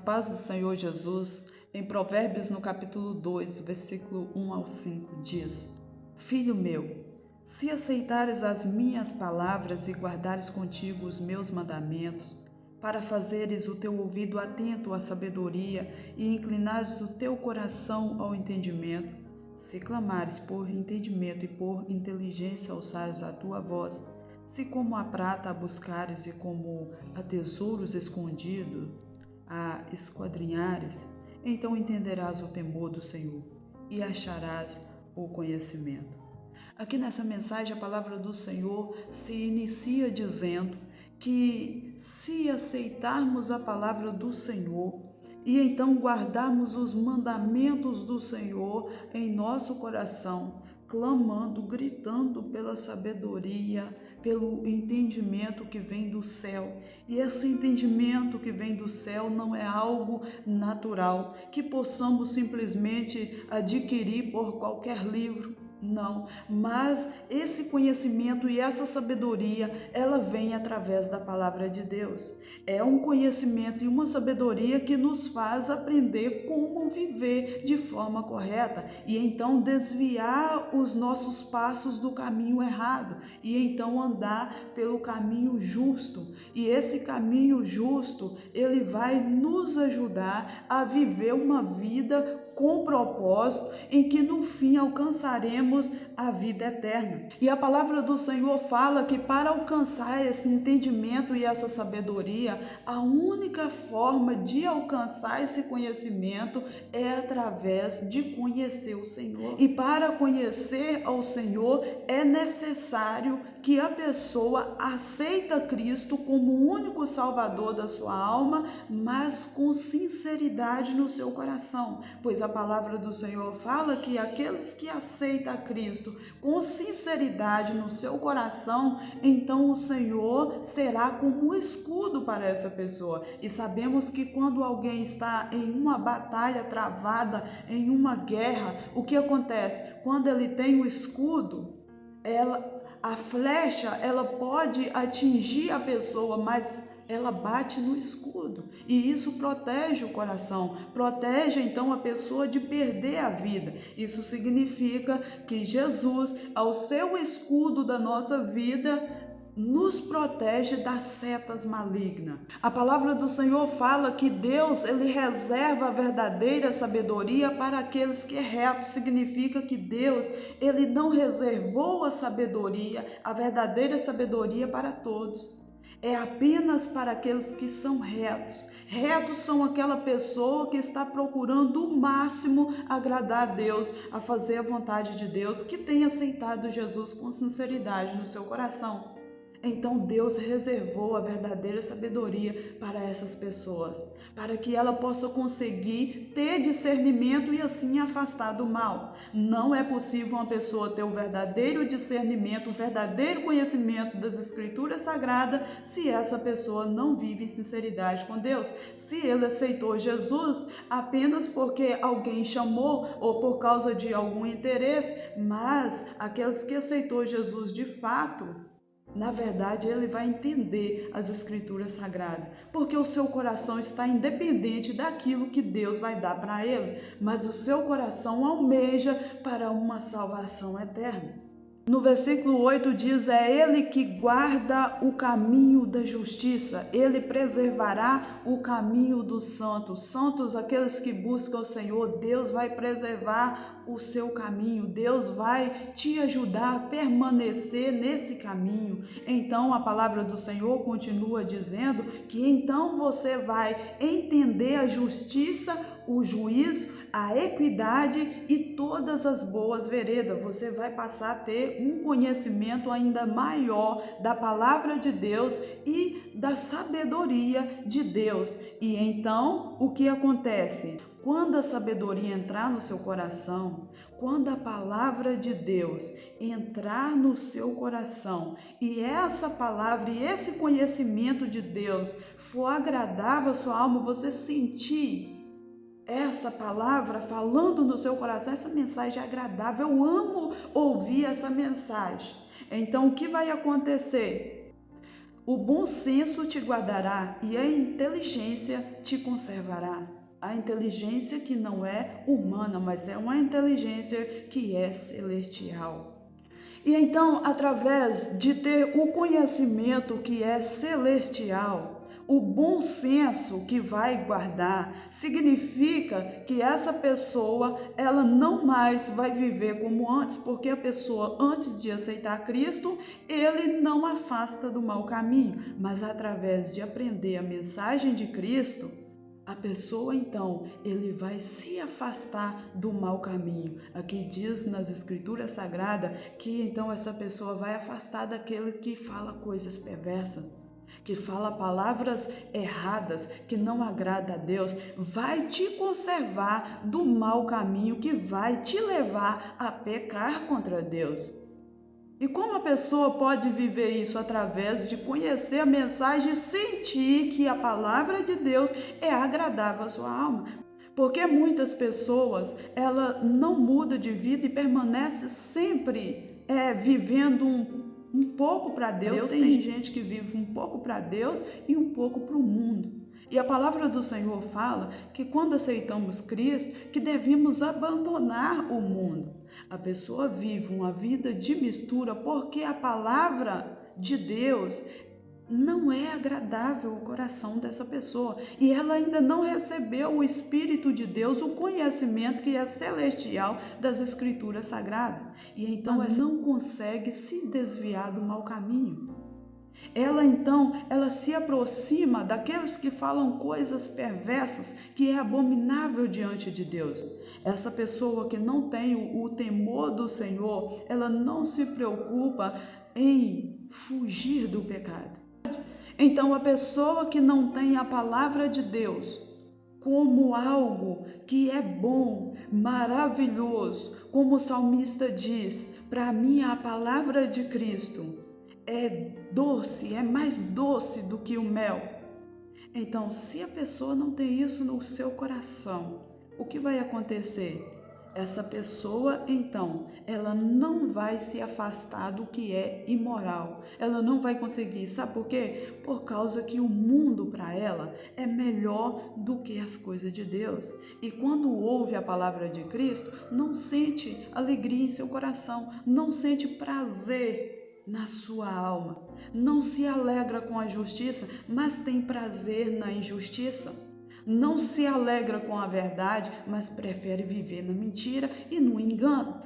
paz do Senhor Jesus, em Provérbios no capítulo 2, versículo 1 ao 5, diz: Filho meu, se aceitares as minhas palavras e guardares contigo os meus mandamentos, para fazeres o teu ouvido atento à sabedoria e inclinares o teu coração ao entendimento, se clamares por entendimento e por inteligência alçares a tua voz, se como a prata a buscares e como a tesouros escondidos a esquadrinhares, então entenderás o temor do Senhor e acharás o conhecimento. Aqui nessa mensagem, a palavra do Senhor se inicia dizendo que se aceitarmos a palavra do Senhor e então guardarmos os mandamentos do Senhor em nosso coração, clamando, gritando pela sabedoria, pelo entendimento que vem do céu. E esse entendimento que vem do céu não é algo natural, que possamos simplesmente adquirir por qualquer livro. Não, mas esse conhecimento e essa sabedoria, ela vem através da palavra de Deus. É um conhecimento e uma sabedoria que nos faz aprender como viver de forma correta e então desviar os nossos passos do caminho errado e então andar pelo caminho justo. E esse caminho justo, ele vai nos ajudar a viver uma vida com propósito, em que no fim alcançaremos a vida eterna. E a palavra do Senhor fala que para alcançar esse entendimento e essa sabedoria, a única forma de alcançar esse conhecimento é através de conhecer o Senhor. E para conhecer ao Senhor é necessário que a pessoa aceita Cristo como o único Salvador da sua alma, mas com sinceridade no seu coração, pois a palavra do Senhor fala que aqueles que aceitam a Cristo com sinceridade no seu coração, então o Senhor será como um escudo para essa pessoa. E sabemos que quando alguém está em uma batalha travada, em uma guerra, o que acontece? Quando ele tem o escudo, a flecha, ela pode atingir a pessoa, mas ela bate no escudo e isso protege o coração, protege então a pessoa de perder a vida. Isso significa que Jesus, ao ser o escudo da nossa vida, nos protege das setas malignas. A palavra do Senhor fala que Deus, ele reserva a verdadeira sabedoria para aqueles que é reto. Significa que Deus, ele não reservou a sabedoria, a verdadeira sabedoria para todos. É apenas para aqueles que são retos. Retos são aquela pessoa que está procurando o máximo agradar a Deus, a fazer a vontade de Deus, que tem aceitado Jesus com sinceridade no seu coração. Então Deus reservou a verdadeira sabedoria para essas pessoas, para que ela possa conseguir ter discernimento e assim afastar do mal. Não é possível uma pessoa ter o verdadeiro discernimento, o verdadeiro conhecimento das Escrituras Sagradas, se essa pessoa não vive em sinceridade com Deus. Se ele aceitou Jesus apenas porque alguém chamou ou por causa de algum interesse, mas aqueles que aceitou Jesus de fato, na verdade, ele vai entender as Escrituras Sagradas, porque o seu coração está independente daquilo que Deus vai dar para ele, mas o seu coração almeja para uma salvação eterna. No versículo 8 diz, é ele que guarda o caminho da justiça, ele preservará o caminho dos santos. Santos, aqueles que buscam o Senhor, Deus vai preservar o seu caminho, Deus vai te ajudar a permanecer nesse caminho. Então a palavra do Senhor continua dizendo que então você vai entender a justiça, o juízo, a equidade e todas as boas veredas. Você vai passar a ter um conhecimento ainda maior da palavra de Deus e da sabedoria de Deus. E então, o que acontece? Quando a sabedoria entrar no seu coração, quando a palavra de Deus entrar no seu coração e essa palavra e esse conhecimento de Deus for agradável à sua alma, você sentir essa palavra falando no seu coração, essa mensagem é agradável, eu amo ouvir essa mensagem. Então o que vai acontecer? O bom senso te guardará e a inteligência te conservará. A inteligência que não é humana, mas é uma inteligência que é celestial. E então, através de ter o conhecimento que é celestial, o bom senso que vai guardar, significa que essa pessoa, ela não mais vai viver como antes, porque a pessoa, antes de aceitar Cristo, ele não afasta do mau caminho, mas através de aprender a mensagem de Cristo, a pessoa então, ele vai se afastar do mau caminho. Aqui diz nas escrituras sagradas que então essa pessoa vai afastar daquele que fala coisas perversas, que fala palavras erradas, que não agrada a Deus, vai te conservar do mau caminho que vai te levar a pecar contra Deus. E como a pessoa pode viver isso? Através de conhecer a mensagem e sentir que a palavra de Deus é agradável à sua alma. Porque muitas pessoas, ela não muda de vida e permanece sempre vivendo um pouco para Deus. Tem gente que vive um pouco para Deus e um pouco para o mundo. E a palavra do Senhor fala que quando aceitamos Cristo, que devemos abandonar o mundo. A pessoa vive uma vida de mistura porque a palavra de Deus não é agradável ao coração dessa pessoa. E ela ainda não recebeu o Espírito de Deus, o conhecimento que é celestial das Escrituras Sagradas. E então ela não consegue se desviar do mau caminho. Ela se aproxima daqueles que falam coisas perversas, que é abominável diante de Deus. Essa pessoa que não tem o temor do Senhor, ela não se preocupa em fugir do pecado. Então, a pessoa que não tem a palavra de Deus como algo que é bom, maravilhoso, como o salmista diz, para mim a palavra de Cristo é doce, é mais doce do que o mel. Então, se a pessoa não tem isso no seu coração, o que vai acontecer? Essa pessoa, então, ela não vai se afastar do que é imoral. Ela não vai conseguir. Sabe por quê? Por causa que o mundo para ela é melhor do que as coisas de Deus. E quando ouve a palavra de Cristo, não sente alegria em seu coração, não sente prazer na sua alma, não se alegra com a justiça, mas tem prazer na injustiça. Não se alegra com a verdade, mas prefere viver na mentira e no engano.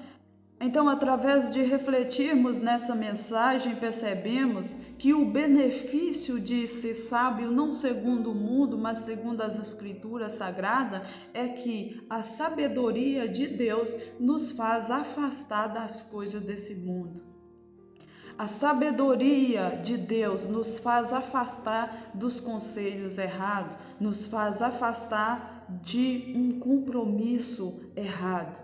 Então, através de refletirmos nessa mensagem, percebemos que o benefício de ser sábio, não segundo o mundo, mas segundo as Escrituras Sagradas, é que a sabedoria de Deus nos faz afastar das coisas desse mundo. A sabedoria de Deus nos faz afastar dos conselhos errados, nos faz afastar de um compromisso errado.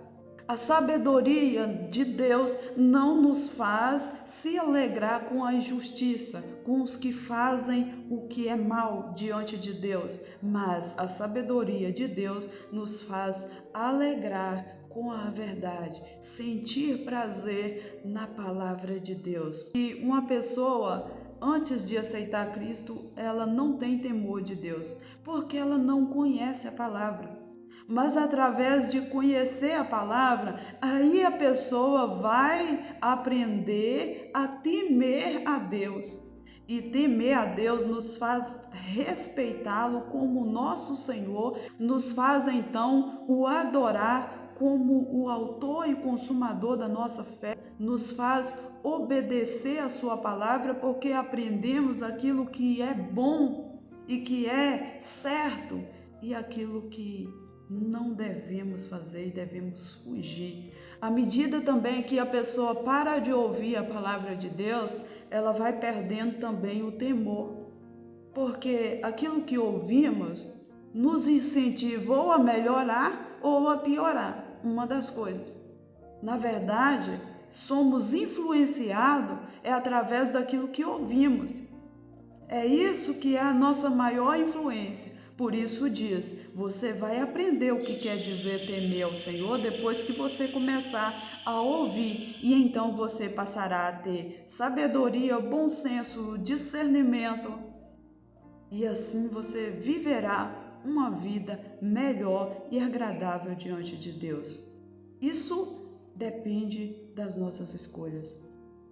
A sabedoria de Deus não nos faz se alegrar com a injustiça, com os que fazem o que é mal diante de Deus, mas a sabedoria de Deus nos faz alegrar com a verdade, sentir prazer na palavra de Deus. E uma pessoa, antes de aceitar Cristo, ela não tem temor de Deus, porque ela não conhece a palavra. Mas através de conhecer a palavra, aí a pessoa vai aprender a temer a Deus. E temer a Deus nos faz respeitá-lo como nosso Senhor, nos faz então o adorar como o autor e consumador da nossa fé, nos faz obedecer a sua palavra, porque aprendemos aquilo que é bom e que é certo e aquilo que não devemos fazer e devemos fugir. À medida também que a pessoa para de ouvir a palavra de Deus, ela vai perdendo também o temor, porque aquilo que ouvimos nos incentiva ou a melhorar ou a piorar, uma das coisas. Na verdade, somos influenciados através daquilo que ouvimos. É isso que é a nossa maior influência. Por isso diz, você vai aprender o que quer dizer temer ao Senhor depois que você começar a ouvir, e então você passará a ter sabedoria, bom senso, discernimento, e assim você viverá uma vida melhor e agradável diante de Deus. Isso depende das nossas escolhas.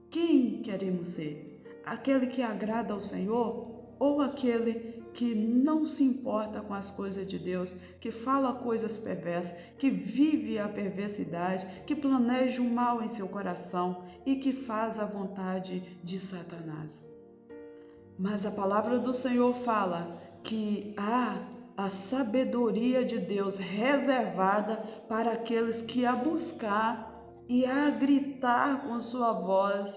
Quem queremos ser? Aquele que agrada ao Senhor ou aquele que não se importa com as coisas de Deus, que fala coisas perversas, que vive a perversidade, que planeja o mal em seu coração e que faz a vontade de Satanás? Mas a palavra do Senhor fala que há a sabedoria de Deus reservada para aqueles que a buscar e a gritar com sua voz,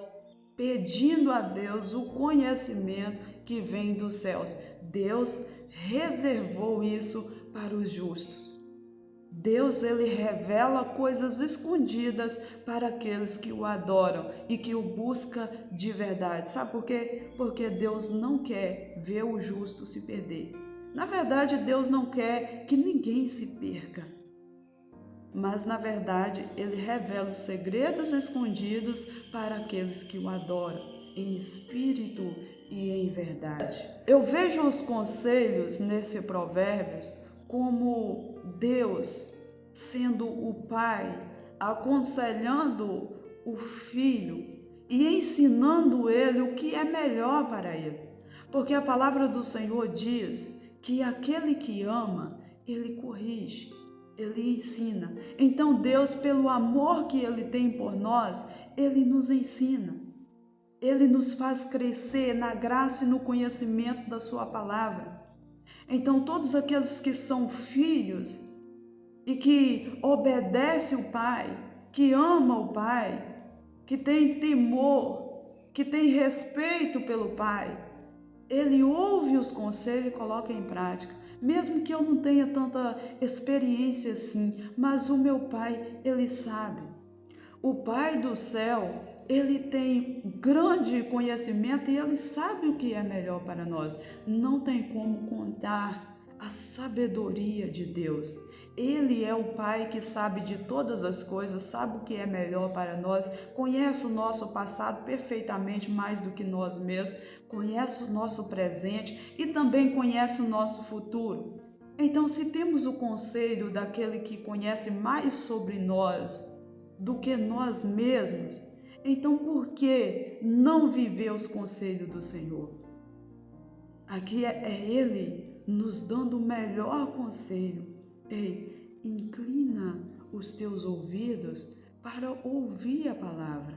pedindo a Deus o conhecimento que vem dos céus. Deus reservou isso para os justos. Deus, ele revela coisas escondidas para aqueles que o adoram e que o buscam de verdade. Sabe por quê? Porque Deus não quer ver o justo se perder. Na verdade, Deus não quer que ninguém se perca. Mas, na verdade, ele revela os segredos escondidos para aqueles que o adoram, em espírito e em verdade. Eu vejo os conselhos nesse provérbio como Deus sendo o pai, aconselhando o filho e ensinando ele o que é melhor para ele. Porque a palavra do Senhor diz que aquele que ama, ele corrige, ele ensina. Então Deus, pelo amor que ele tem por nós, ele nos ensina. Ele nos faz crescer na graça e no conhecimento da sua palavra. Então todos aqueles que são filhos e que obedecem o Pai, que ama o Pai, que tem temor, que tem respeito pelo Pai, ele ouve os conselhos e coloca em prática. Mesmo que eu não tenha tanta experiência assim, mas o meu Pai, ele sabe. O Pai do céu, ele tem grande conhecimento e ele sabe o que é melhor para nós. Não tem como contar a sabedoria de Deus. Ele é o Pai que sabe de todas as coisas, sabe o que é melhor para nós, conhece o nosso passado perfeitamente, mais do que nós mesmos, conhece o nosso presente e também conhece o nosso futuro. Então, se temos o conselho daquele que conhece mais sobre nós do que nós mesmos, então por que não viver os conselhos do Senhor? Aqui é Ele nos dando o melhor conselho. Ei, inclina os teus ouvidos para ouvir a palavra,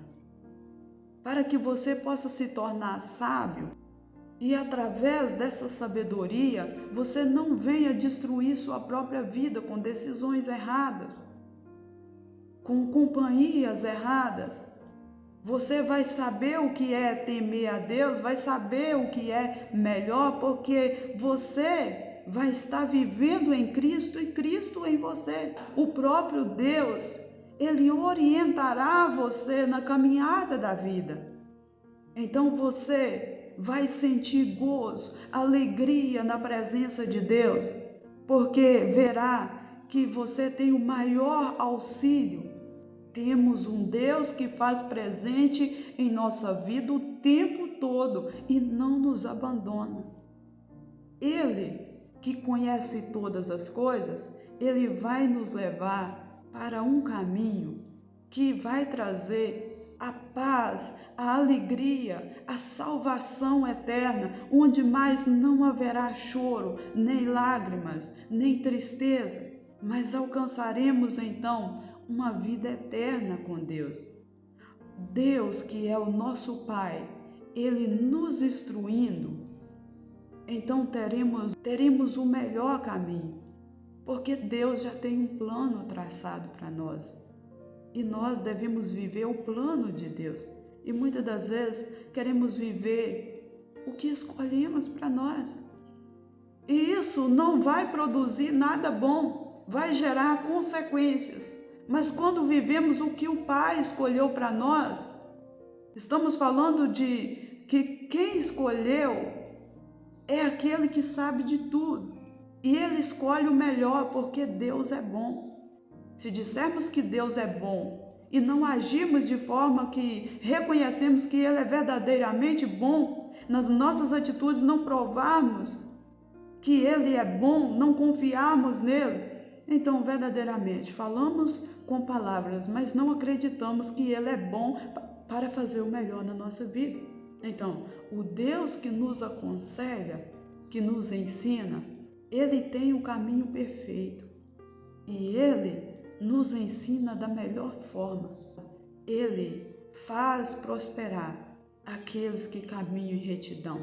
para que você possa se tornar sábio e através dessa sabedoria você não venha destruir sua própria vida com decisões erradas, com companhias erradas. Você vai saber o que é temer a Deus, vai saber o que é melhor, porque você vai estar vivendo em Cristo e Cristo em você. O próprio Deus, ele orientará você na caminhada da vida. Então você vai sentir gozo, alegria na presença de Deus, porque verá que você tem o maior auxílio. Temos um Deus que faz presente em nossa vida o tempo todo e não nos abandona. Ele, que conhece todas as coisas, ele vai nos levar para um caminho que vai trazer a paz, a alegria, a salvação eterna, onde mais não haverá choro, nem lágrimas, nem tristeza, mas alcançaremos então uma vida eterna com Deus. Deus, que é o nosso Pai, ele nos instruindo, então teremos o melhor caminho, porque Deus já tem um plano traçado para nós e nós devemos viver o plano de Deus. E muitas das vezes queremos viver o que escolhemos para nós, e isso não vai produzir nada bom, vai gerar consequências. Mas quando vivemos o que o Pai escolheu para nós, estamos falando de que quem escolheu é aquele que sabe de tudo. E Ele escolhe o melhor porque Deus é bom. Se dissermos que Deus é bom e não agirmos de forma que reconhecemos que Ele é verdadeiramente bom, nas nossas atitudes não provarmos que Ele é bom, não confiarmos nele, então verdadeiramente falamos com palavras, mas não acreditamos que Ele é bom para fazer o melhor na nossa vida. Então, o Deus que nos aconselha, que nos ensina, Ele tem o caminho perfeito e Ele nos ensina da melhor forma. Ele faz prosperar aqueles que caminham em retidão.